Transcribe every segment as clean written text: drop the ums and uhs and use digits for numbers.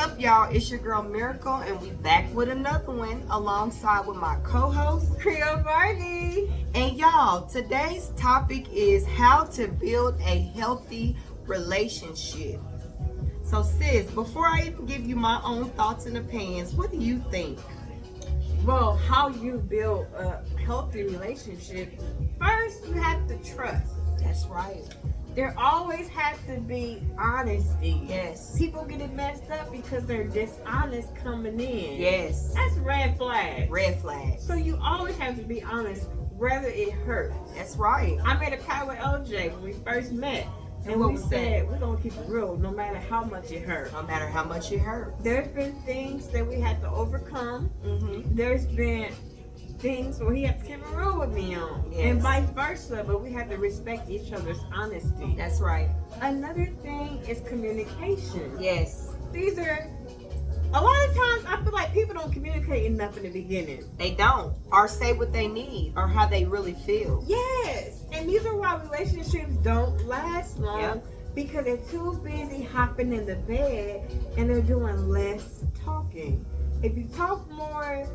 up, y'all? It's your girl Miracle, and we back with another one alongside with my co-host Creole Barbie. And y'all, today's topic is how to build a healthy relationship. So sis, before I even give you my own thoughts and opinions, what do you think? Well, how you build a healthy relationship, first you have to trust. That's right. There always has to be honesty. Yes. People get it messed up because they're dishonest coming in. Yes. That's red flag. Red flag. So you always have to be honest, whether it hurts. That's right. I made a pact with LJ when we first met. And what we was said, we're going to keep it real no matter how much it hurt. No matter how much it hurt. There's been things that we had to overcome. Mm-hmm. There's been things where he had to keep it real with me on. Yes. And vice versa, but we have to respect each other's honesty. That's right. Another thing is communication. Yes. These are, a lot of times I feel like people don't communicate enough in the beginning. They don't. Or say what they need or how they really feel. Yes. And these are why relationships don't last long. Yep. Because they're too busy hopping in the bed and they're doing less talking. If you talk more,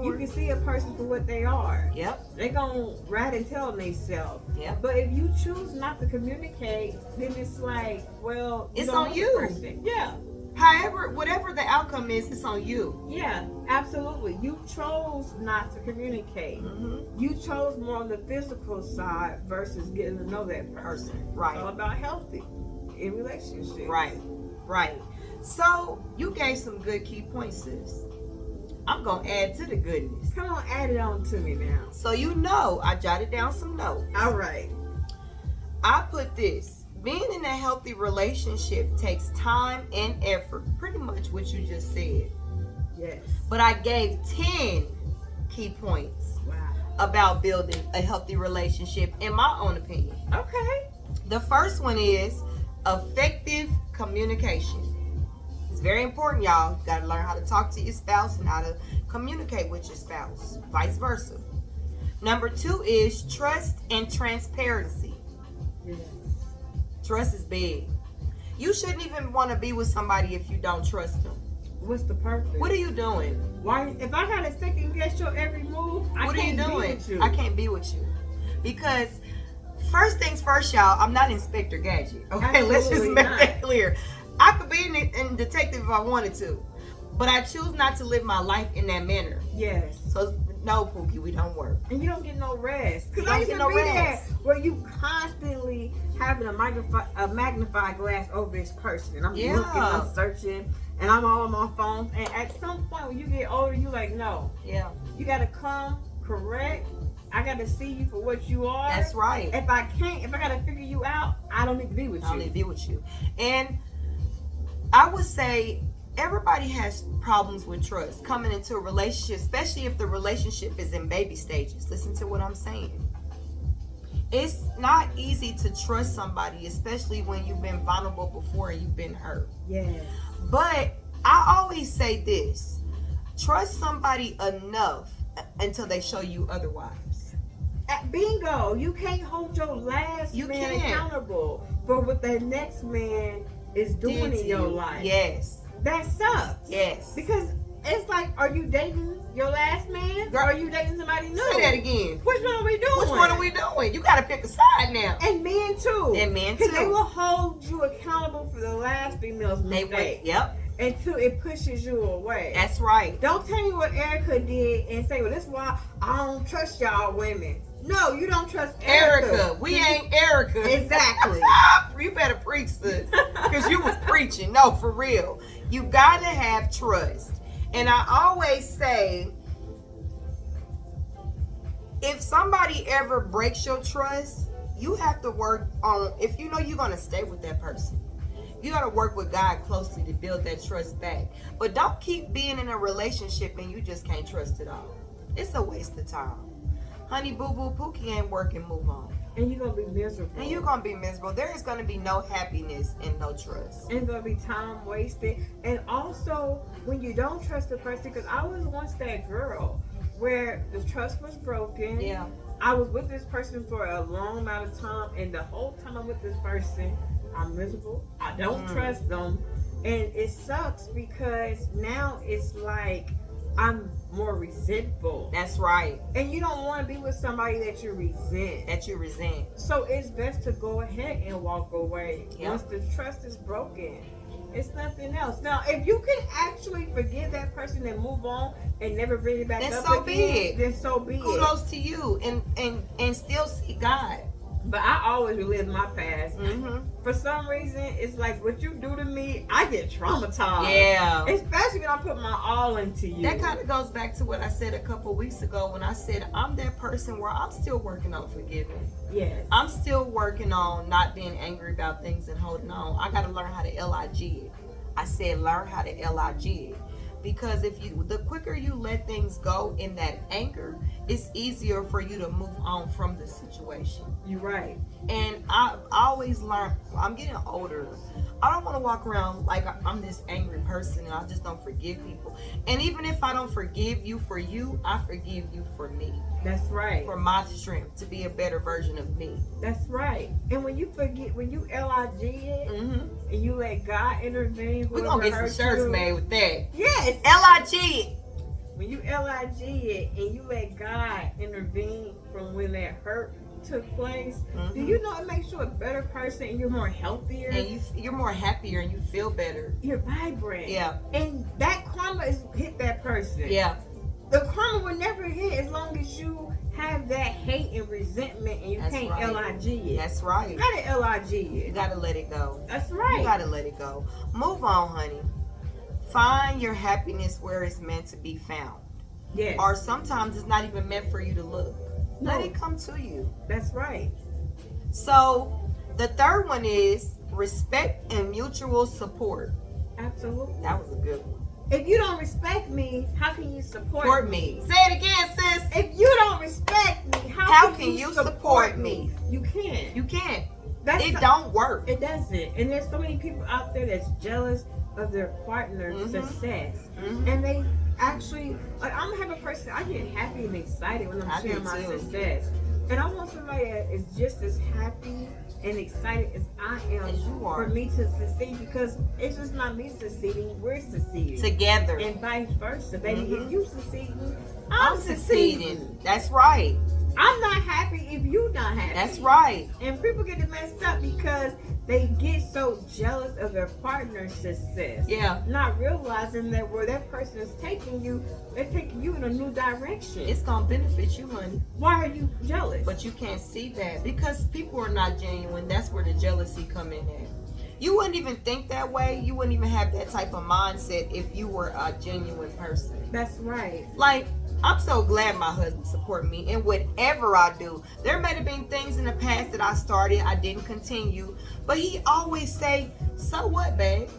you can see a person for what they are. Yep. They're going to rat and tell on themselves. Yep. But if you choose not to communicate, then it's like, well, It's don't on know the you. person. Yeah. However, whatever the outcome is, it's on you. Yeah, absolutely. You chose not to communicate. Mm-hmm. You chose more on the physical side versus getting to know that person. Right. It's all about healthy in relationships. Right. Right. So you gave some good key points, sis. I'm gonna add to the goodness. Come on, add it on to me now. So you know, I jotted down some notes. All right. I put this: being in a healthy relationship takes time and effort. Pretty much what you just said. Yes. But I gave 10 key points Wow. about building a healthy relationship, in my own opinion. Okay. The first one is effective communication. It's very important, y'all. You got to learn how to talk to your spouse and how to communicate with your spouse, vice versa. Number 2 is trust and transparency. Yes. Trust is big. You shouldn't even want to be with somebody if you don't trust them. What's the purpose? What are you doing? Why? If I gotta second guess your every move, I What are you can't doing? be with you. I can't be with you. Because first things first, y'all, I'm not Inspector Gadget. Okay, let's just Absolutely make not. that clear. I could be in detective if I wanted to, but I choose not to live my life in that manner. Yes. So no, Pookie, we don't work. And you don't get no rest. You Because I don't used get to no be rest. there where you constantly having a magnifying glass over this person. And I'm Yeah. looking, I'm searching, and I'm all on my phone. And at some point when you get older, you like, no. Yeah, You got to come correct. I got to see you for what you are. that's right. If I got to figure you out, I don't need to be with I don't you. need to be with you. And I would say everybody has problems with trust coming into a relationship, especially if the relationship is in baby stages. Listen to what I'm saying. It's not easy to trust somebody, especially when you've been vulnerable before and you've been hurt. Yes. But I always say this: trust somebody enough until they show you otherwise. At bingo, you can't hold your last You man can't. accountable for what the next man is doing Did in to your you. life. Yes. That sucks. Yes. Because it's like, are you dating your last man? Or are you dating somebody new? Say that again. Which one are we doing? Which one are we doing? You got to pick a side now. And men too. And men Because they too. will hold you accountable for the last female's They mistake. wait. Yep. Until it pushes you away. That's right. Don't tell me what Erica did and say, well, that's why I don't trust y'all women. No, you don't trust Erica. We ain't Erica. Exactly. You better preach this. Because you was preaching. No, for real. You got to have trust. And I always say, if somebody ever breaks your trust, you have to work on, if you know you're going to stay with that person, you got to work with God closely to build that trust back. But don't keep being in a relationship and you just can't trust it all. It's a waste of time. Honey, boo boo, Pookie ain't working, move on. And you're going to be miserable. And you're going to be miserable. There is going to be no happiness and no trust. And it's going to be time wasted. And also, when you don't trust the person, because I was once that girl where the trust was broken. Yeah. I was with this person for a long amount of time, and the whole time I'm with this person, I'm miserable. I don't trust them. And it sucks because now it's like I'm more resentful. That's right. And you don't want to be with somebody that you resent. So it's best to go ahead and walk away. Yep. Once the trust is broken, it's nothing else. Now, if you can actually forgive that person and move on and never bring it back Then up so again, be it. then so be it. Kudos to you, and still see God. But I always relive my past. Mm-hmm. For some reason, it's like what you do to me, I get traumatized. Yeah. Especially when I put my all into you. That kind of goes back to what I said a couple weeks ago when I said I'm that person where I'm still working on forgiving. Yes. I'm still working on not being angry about things and holding on. I got to learn how to LIG it. I said learn how to LIG it. Because the quicker you let things go in that anger, it's easier for you to move on from the situation. You're right. And I always learn, I'm getting older. I don't want to walk around like I'm this angry person and I just don't forgive people. And even if I don't forgive you for you, I forgive you for me. That's right. For my strength to be a better version of me. That's right. And when you forget, when you LIG it, and you let God intervene, we're going to get some shirts made with that. Yes. LIG it. When you LIG it and you let God intervene from when that hurt took place, do you know it makes you a better person and you're more healthier? And you're more happier and you feel better. You're vibrant. Yeah. And that karma is hit that person. Yeah. The karma will never hit as long as you have that hate and resentment and you can't LIG it. That's right. You gotta LIG it. You gotta let it go. That's right. You gotta let it go. Move on, honey. Find your happiness where it's meant to be found. Yes. Or sometimes it's not even meant for you to look. No. Let it come to you. That's right. So the third one is respect and mutual support. Absolutely. That was a good one. If you don't respect me, how can you support me? Say it again, sis. If you don't respect me, how can you support me? You can't. You can't. It don't work. It doesn't. And there's so many people out there that's jealous of their partner's success. And they actually, like, I'm the type of person, I get happy and excited when I'm sharing my success. And I want somebody that is just as happy and excited as I am as you are for me to succeed, because it's just not me succeeding, we're succeeding together, and vice versa, baby. If you succeeding, I'm succeeding. That's right. I'm not happy if you're not happy. That's right. And people get it messed up because they get so jealous of their partner's success. Yeah. Not realizing that where that person is taking you, they're taking you in a new direction. It's gonna benefit you, honey. Why are you jealous? But you can't see that because people are not genuine. That's where the jealousy come in at. You wouldn't even think that way. You wouldn't even have that type of mindset if you were a genuine person. That's right. Like, I'm so glad my husband support me in whatever I do. There may have been things in the past that I started, I didn't continue, but he always say, so what, babe?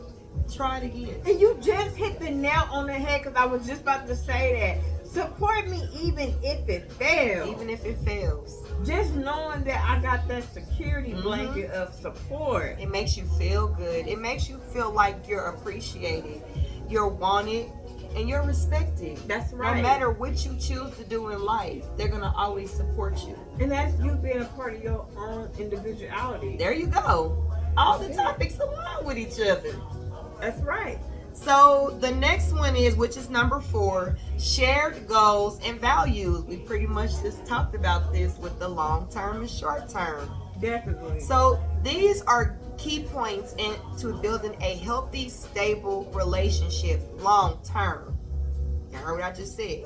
Try it again. And you just hit the nail on the head, because I was just about to say that. Support me even if it fails. Even if it fails. Just knowing that I got that security blanket of support. It makes you feel good. It makes you feel like you're appreciated, you're wanted, and you're respected. That's right. No matter what you choose to do in life, they're going to always support you. And that's you being a part of your own individuality. There you go. All the topics align with each other. That's right. So the next one is, which is number 4, shared goals and values. We pretty much just talked about this with the long term and short term. Definitely. So these are key points into building a healthy, stable relationship long term. You heard what I just said.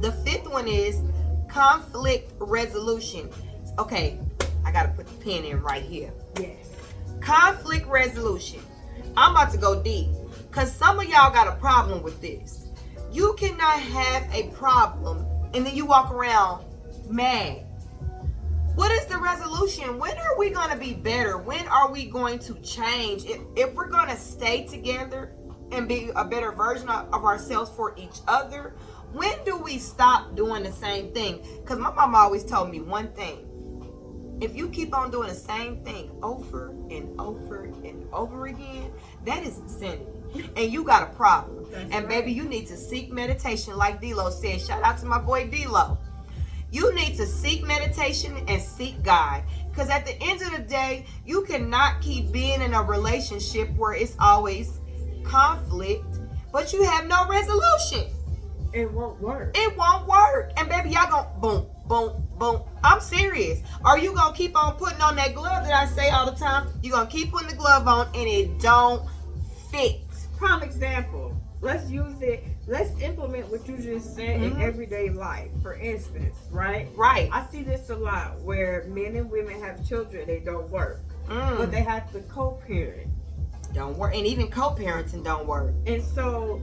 The 5th one is conflict resolution. Okay, I gotta put the pen in right here. Yes. Conflict resolution. I'm about to go deep, because some of y'all got a problem with this. You cannot have a problem and then you walk around mad. What is the resolution? When are we going to be better? When are we going to change? If we're going to stay together and be a better version of ourselves for each other, when do we stop doing the same thing? Because my mama always told me one thing. If you keep on doing the same thing over and over and over again, that is insanity. And you got a problem. And baby, you need to seek meditation, like D-Lo said. Shout out to my boy D-Lo. You need to seek meditation and seek God. Because at the end of the day, you cannot keep being in a relationship where it's always conflict, but you have no resolution. It won't work. It won't work. And baby, y'all gonna boom, boom, boom. I'm serious. Are you gonna keep on putting on that glove that I say all the time? You're gonna keep putting the glove on and it don't fit. Prime example. Let's use it. Let's implement what you just said in everyday life. For instance, right? Right. I see this a lot where men and women have children. They don't work, but they have to co-parent. Don't work. And even co-parenting don't work. And so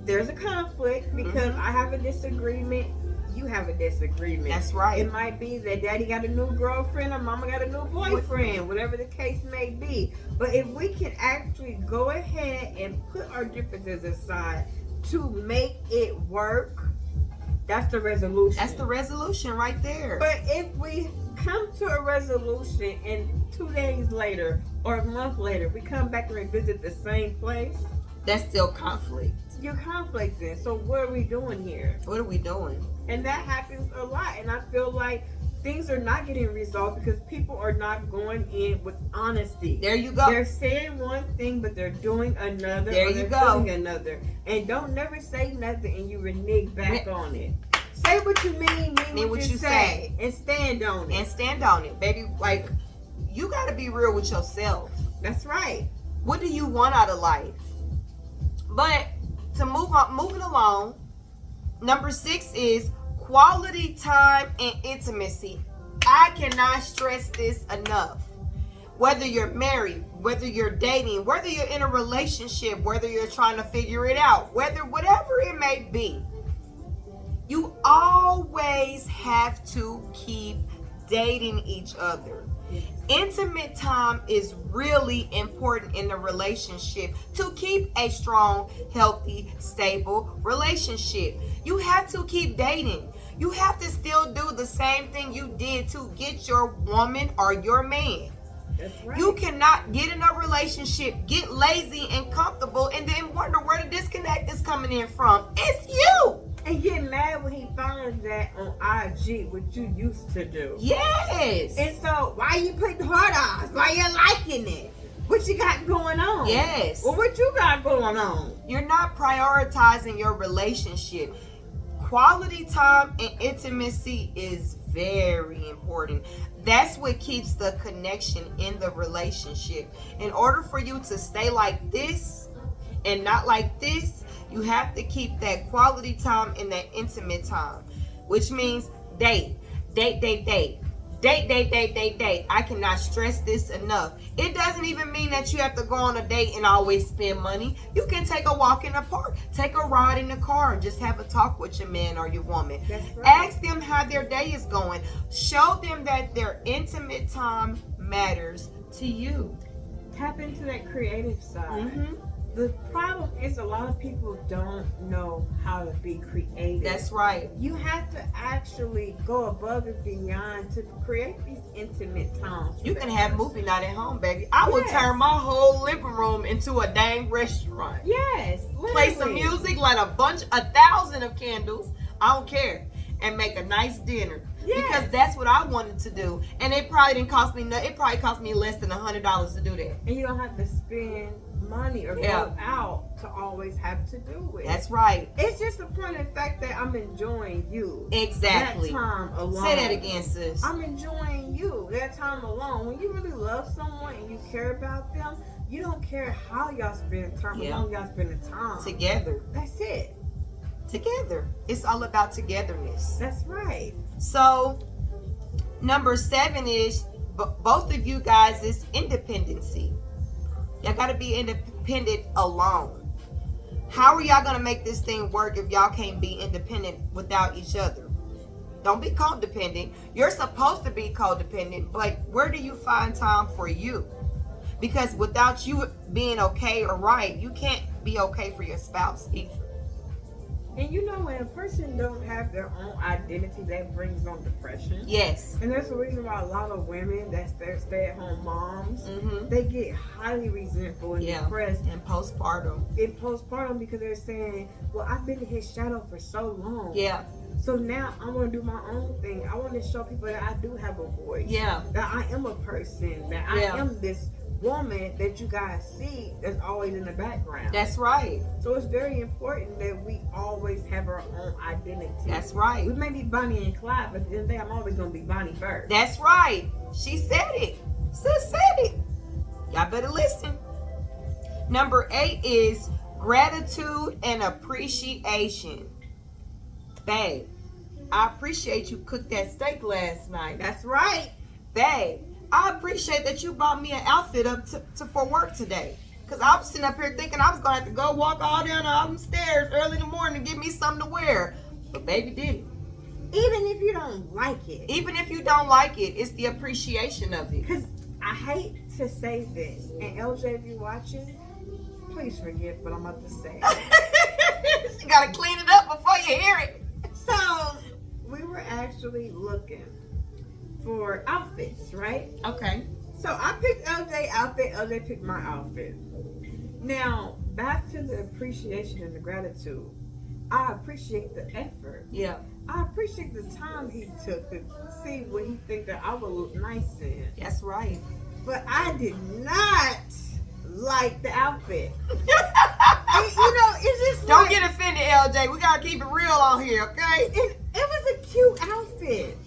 there's a conflict because I have a disagreement. You have a disagreement. That's right. It might be that daddy got a new girlfriend or mama got a new boyfriend, whatever the case may be. But if we can actually go ahead and put our differences aside to make it work, that's the resolution. That's the resolution right there. But if we come to a resolution and 2 days later or a month later, we come back and revisit the same place, that's still conflict. you're conflicting. So what are we doing here? What are we doing? And that happens a lot. And I feel like things are not getting resolved because people are not going in with honesty. There you go. They're saying one thing, but they're doing another. There you go. Doing another. And don't never say nothing and you renege back on it. Say what you mean what you say. And stand on it. And stand on it, baby. Like, you got to be real with yourself. That's right. What do you want out of life? But to moving along, number 6 is quality time and intimacy. I cannot stress this enough. Whether you're married, whether you're dating, whether you're in a relationship, whether you're trying to figure it out, whatever it may be, you always have to keep dating each other. Intimate time is really important in a relationship to keep a strong, healthy, stable relationship. You have to keep dating. You have to still do the same thing you did to get your woman or your man. That's right. You cannot get in a relationship, get lazy and comfortable, and then wonder where the disconnect is coming in from. It's you. And get mad when he finds that on IG, what you used to do. Yes. And so, why you putting heart eyes? Why you liking it? What you got going on? Yes. Well, what you got going on? You're not prioritizing your relationship. Quality time and intimacy is very important. That's what keeps the connection in the relationship. In order for you to stay like this and not like this, you have to keep that quality time and that intimate time, which means date. I cannot stress this enough. It doesn't even mean that you have to go on a date and always spend money. You can take a walk in the park, take a ride in the car, and just have a talk with your man or your woman. That's right. Ask them how their day is going. Show them that their intimate time matters to you. Tap into that creative side. Mm-hmm. The problem is a lot of people don't know how to be creative. That's right. You have to actually go above and beyond to create these intimate times. You can have movie night at home, baby. I would turn my whole living room into a dang restaurant. Yes. Literally. Play some music, light 1,000 of candles. I don't care. And make a nice dinner. Yes. Because that's what I wanted to do. And it probably didn't cost me nothing. It probably cost me less than $100 to do that. And you don't have to spend money or go out to always have to do it. That's right. It's just the point of the fact that I'm enjoying you. Exactly. That time alone. Say that again, sis. I'm enjoying you. That time alone. When you really love someone and you care about them, you don't care how y'all spend time, as long as y'all spend the time together. That's it. Together. It's all about togetherness. That's right. So, number 7 is both of you guys is independency. Y'all got to be independent alone. How are y'all going to make this thing work if y'all can't be independent without each other? Don't be codependent. You're supposed to be codependent, but where do you find time for you? Because without you being okay or right, you can't be okay for your spouse either. And you know, when a person don't have their own identity, that brings on depression. Yes. And that's the reason why a lot of women that's their stay-at-home moms, they get highly resentful and depressed. And postpartum. In postpartum, because they're saying, well, I've been in his shadow for so long. Yeah. So now I want to do my own thing. I want to show people that I do have a voice. Yeah. That I am a person. That I am this woman that you guys see that's always in the background. That's right. So it's very important that we always have our own identity. That's right. We may be Bonnie and Clyde, but at the end of the day, I'm always going to be Bonnie first. That's right. She said it. Sis said it. Y'all better listen. Number 8 is gratitude and appreciation. Babe, I appreciate you cooked that steak last night. That's right. Babe, I appreciate that you bought me an outfit up to for work today. Because I was sitting up here thinking I was going to have to go walk all down all them stairs early in the morning to get me something to wear. But baby did it. Even if you don't like it. Even if you don't like it, it's the appreciation of it. Because I hate to say this, and LJ, if you're watching, please forgive what I'm about to say. You got to clean it up before you hear it. So, we were actually looking for outfits, right? Okay. So, I picked LJ outfit, LJ picked my outfit. Now, back to the appreciation and the gratitude. I appreciate the effort. Yeah. I appreciate the time he took to see what he think that I would look nice in. That's right. But I did not like the outfit. And, it's just Don't get offended, LJ. We gotta keep it real on here, okay? It was a cute outfit.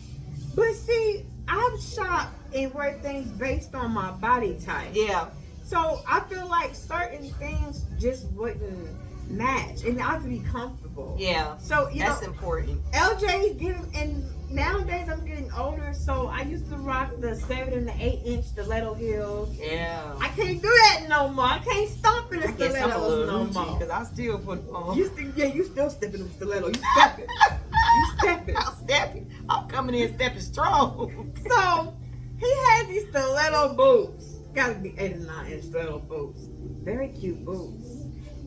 But see, I've shopped and wear things based on my body type. Yeah. So I feel like certain things just wouldn't match, and I have to be comfortable. Yeah. So that's important. LJ's getting, and nowadays I'm getting older, so I used to rock the 7 and the 8 inch stiletto heels. Yeah. I can't do that no more. I can't stomp in the I guess I'm a stilettos little no more. because I still put on. You still stepping in the stiletto. You stepping. You stepping. I'm stepping. I'm coming in stepping strong. So he had these stiletto boots. Gotta be 8 and 9 inch stiletto boots. Very cute boots.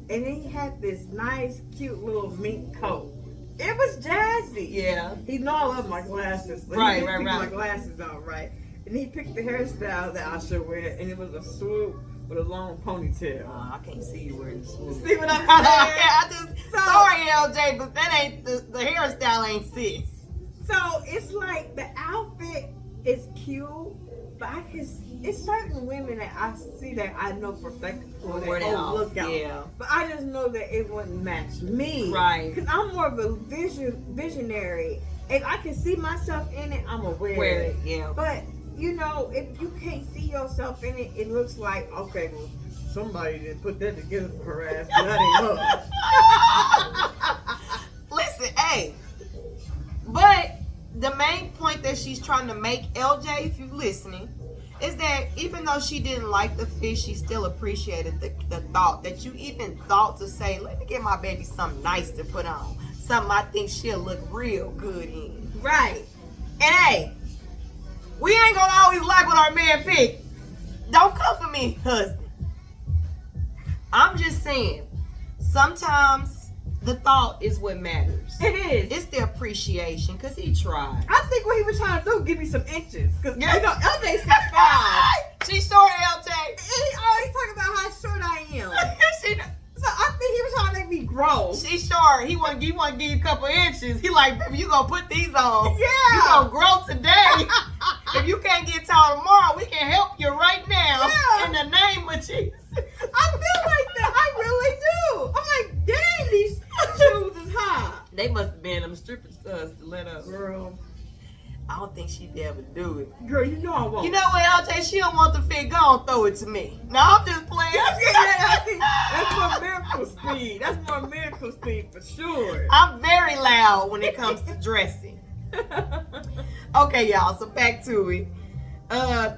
And then he had this nice, cute little mink coat. It was jazzy. Yeah. He know I love my glasses. So Right. my glasses out right. And he picked the hairstyle that I should wear, and it was a swoop with a long ponytail. I can't see you wearing this. See what I'm saying? Sorry, LJ, but that ain't the hairstyle ain't sis. So it's like the outfit is cute, but it's certain women that I see that I know for fact Wear that off. look out. Yeah. But I just know that it wouldn't match me. Right. Because I'm more of a visionary. If I can see myself in it, I'm gonna wear it. Yeah. But if you can't see yourself in it, it looks like, okay, well, somebody didn't put that together for her ass. But that ain't her. Listen, hey. But the main point that she's trying to make, LJ, if you're listening, is that even though she didn't like the fish, she still appreciated the thought that you even thought to say, let me get my baby something nice to put on. Something I think she'll look real good in. Right. And hey, we ain't gonna always like what our man picked. Don't come for me, husband. I'm just saying, sometimes the thought is what matters. It is. It's the appreciation, because he tried. I think what he was trying to do, give me some inches. Because, LJ's 6'5". She's short, LJ. And he always talk about how short I am. So I think he was trying to make me grow. She's short. He want to give you a couple inches. He like, baby, you gonna put these on. Yeah. You gonna grow today. If you can't get tall tomorrow, we can help you right now. Yeah. In the name of Jesus. I feel like that. I really do. I'm like, dang, these shoes is high. They must have been them strippers stilettos. Girl, I don't think she'd be able to do it. Girl, you know I won't. You know what, LJ? She don't want the fit. Go on, throw it to me. No, I'm just playing. That's more miracle speed. That's more miracle speed for sure. I'm very loud when it comes to dressing. Okay, y'all. So back to it.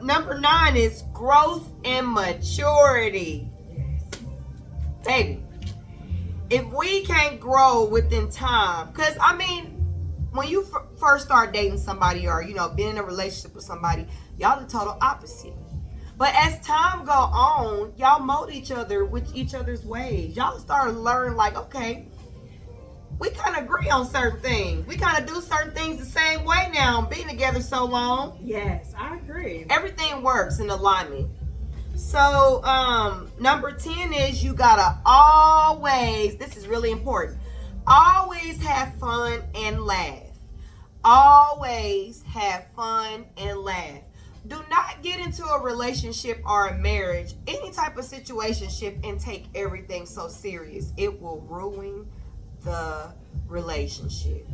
Number 9 is growth and maturity. Baby, if we can't grow within time, because I mean, when you first start dating somebody or being in a relationship with somebody, y'all the total opposite. But as time go on, y'all mold each other with each other's ways. Y'all start to learn like, okay, we kind of agree on certain things. We kind of do certain things the same way now, being together so long. Yes, I agree. Everything works in alignment. So, number 10 is you gotta always, this is really important, always have fun and laugh. Always have fun and laugh. Do not get into a relationship or a marriage, any type of situationship, and take everything so serious. It will ruin the relationship.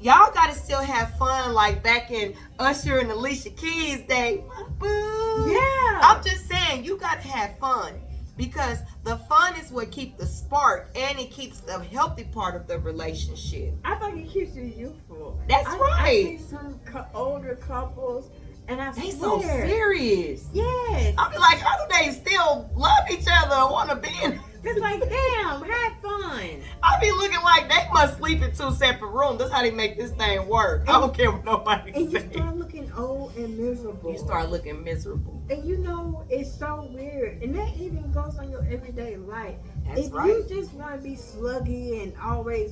Y'all gotta still have fun like back in Usher and Alicia Keys' day. Boo. Yeah. I'm just saying, you gotta have fun because the fun is what keeps the spark and it keeps the healthy part of the relationship. I think it keeps you youthful. That's I right. see some older couples, and They swear, so serious. Yes. I be like, how do they still love each other and want to be in? It's like, damn, have fun. I be looking like they must sleep in 2 separate rooms. That's how they make this thing work. I don't care what nobody And you says. start looking old and miserable. You start looking miserable. And you know, it's so weird. And that even goes on your everyday life. That's if right. you just want to be sluggy and always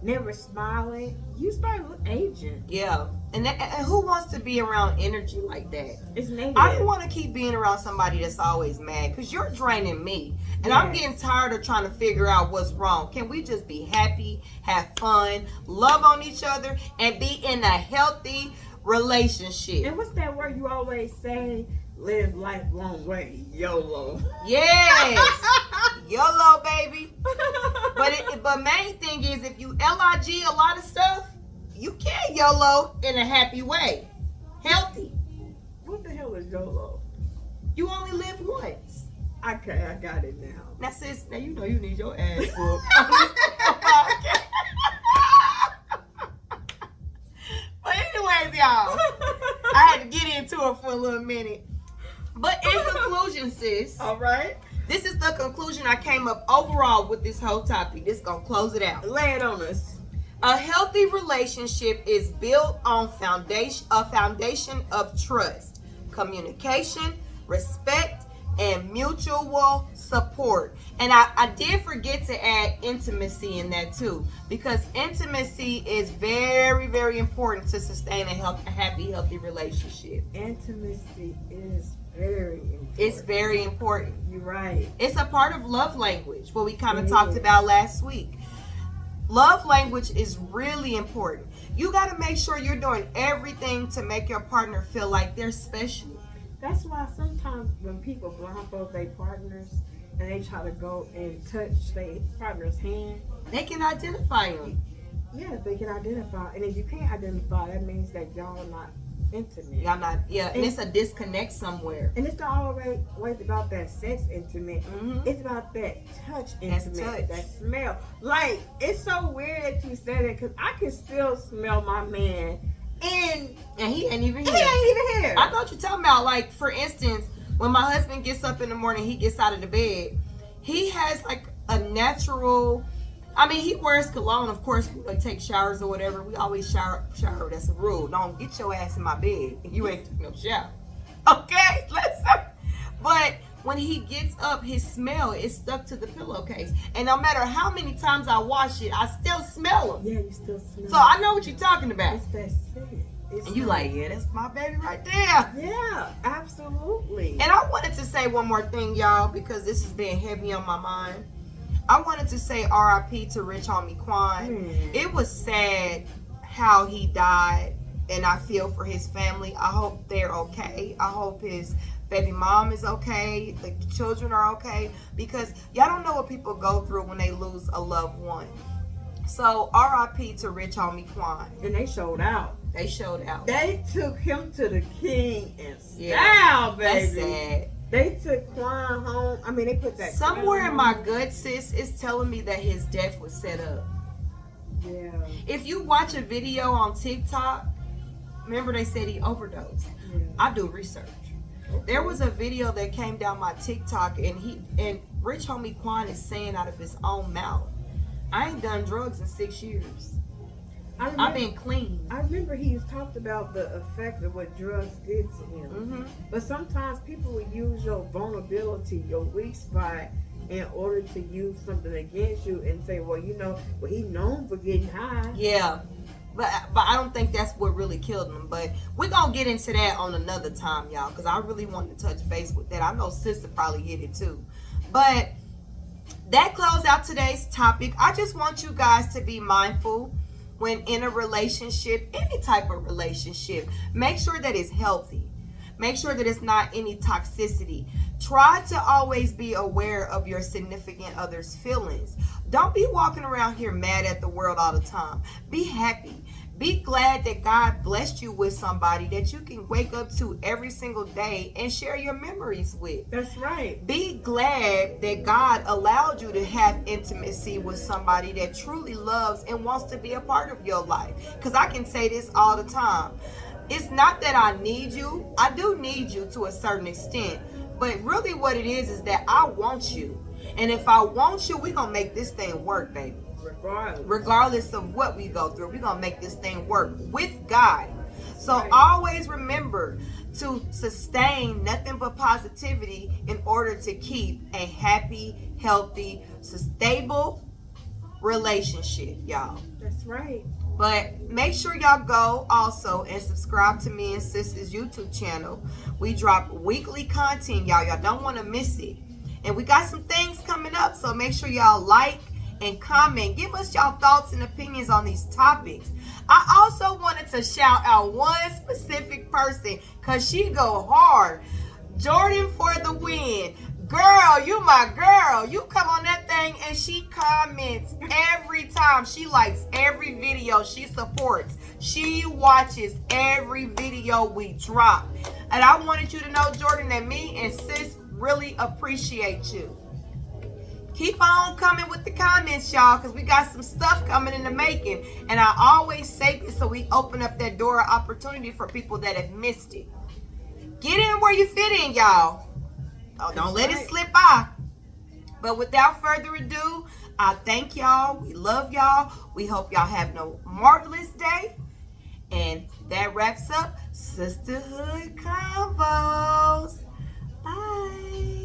never smiling, you start aging. Yeah. And who wants to be around energy like that? It's negative. I don't want to keep being around somebody that's always mad because you're draining me. And I'm getting tired of trying to figure out what's wrong. Can we just be happy, have fun, love on each other, and be in a healthy relationship? And what's that word you always say? Live life one way, YOLO. Yes. YOLO, baby. But main thing is if you LIG a lot of stuff, you can YOLO in a happy way. Healthy. What the hell is YOLO? You only live once. Okay, I got it now. Now, sis, now you know you need your ass whooped. But anyways, y'all, I had to get into it for a little minute. But in conclusion, sis, All right. this is the conclusion I came up overall with this whole topic. This gonna close it out. Lay it on us. A healthy relationship is built on a foundation of trust, communication, respect, and mutual support. And I did forget to add intimacy in that too, because intimacy is very, very important to sustain a happy, healthy relationship. Intimacy is very important. It's very important. You're right. It's a part of love language, what we kind of It talked is. about last week. Love language is really important. You got to make sure you're doing everything to make your partner feel like they're special. That's why sometimes when people blindfold their partners and they try to go and touch their partner's hand, They can identify them. yeah, they can identify. And if you can't identify, that means that y'all are not intimate. Y'all not, yeah, and it's a disconnect somewhere. And it's not always about that sex intimate. Mhm. It's about that touch That's intimate, touch. that smell. Like, it's so weird that you said it because I can still smell my man. And And he ain't even he here. ain't even here. I know what you're talking about. Like, for instance, when my husband gets up in the morning, he gets out of the bed, he has like a natural, I mean, he wears cologne, of course, we like take showers or whatever. We always shower, that's a rule. Don't get your ass in my bed and you ain't took no shower. Okay? But when he gets up, his smell is stuck to the pillowcase. And no matter how many times I wash it, I still smell him. Yeah, you still smell. So I know what you're talking about. It's that scent. And you like, yeah, that's my baby right there. Yeah, absolutely. And I wanted to say one more thing, y'all, because this has been heavy on my mind. I wanted to say RIP to Rich Homie Quan. It was sad how he died, and I feel for his family. I hope they're okay. I hope his baby mom is okay. The children are okay, because y'all don't know what people go through when they lose a loved one. So RIP to Rich Homie Quan. And they showed out. They showed out. They took him to the king in style, Yeah, baby. that's sad. They took Quan home. I mean, they put that. Somewhere crown in my on. gut, sis, is telling me that his death was set up. Yeah. If you watch a video on TikTok, remember they said he overdosed. Yeah. I do research. There was a video that came down my TikTok, and Rich Homie Quan is saying out of his own mouth, I ain't done drugs in 6 years. I've been clean. I remember he talked about the effect of what drugs did to him. Mm-hmm. But sometimes people will use your vulnerability, your weak spot, in order to use something against you and say, well, you know, well, he known for getting high. Yeah. But I don't think that's what really killed him. But we're going to get into that on another time, y'all, because I really want to touch base with that. I know Sister probably hit it too. But that closed out today's topic. I just want you guys to be mindful when in a relationship, any type of relationship, make sure that it's healthy. Make sure that it's not any toxicity. Try to always be aware of your significant other's feelings. Don't be walking around here mad at the world all the time. Be happy. Be glad that God blessed you with somebody that you can wake up to every single day and share your memories with. That's right. Be glad that God allowed you to have intimacy with somebody that truly loves and wants to be a part of your life. Because I can say this all the time. It's not that I need you. I do need you to a certain extent. But really what it is that I want you. And if I want you, we're going to make this thing work, baby. Regardless of what we go through, we're going to make this thing work with God. So always remember to sustain nothing but positivity in order to keep a happy, healthy, stable relationship, y'all. That's right. But make sure y'all go also and subscribe to me and Sister's YouTube channel. We drop weekly content, y'all. Y'all don't want to miss it. And we got some things coming up, so make sure y'all like and comment. Give us y'all thoughts and opinions on these topics. I also wanted to shout out one specific person because she go hard. Jordan for the win. Girl, you my girl. You come on that thing and she comments every time. She likes every video. She supports. She watches every video we drop. And I wanted you to know, Jordan, that me and Sis really appreciate you. Keep on coming with the comments, y'all, because we got some stuff coming in the making. And I always say this so we open up that door of opportunity for people that have missed it. Get in where you fit in, y'all. Oh, don't let it slip by. But without further ado, I thank y'all. We love y'all. We hope y'all have a marvelous day. And that wraps up Sistahood Convos. Bye.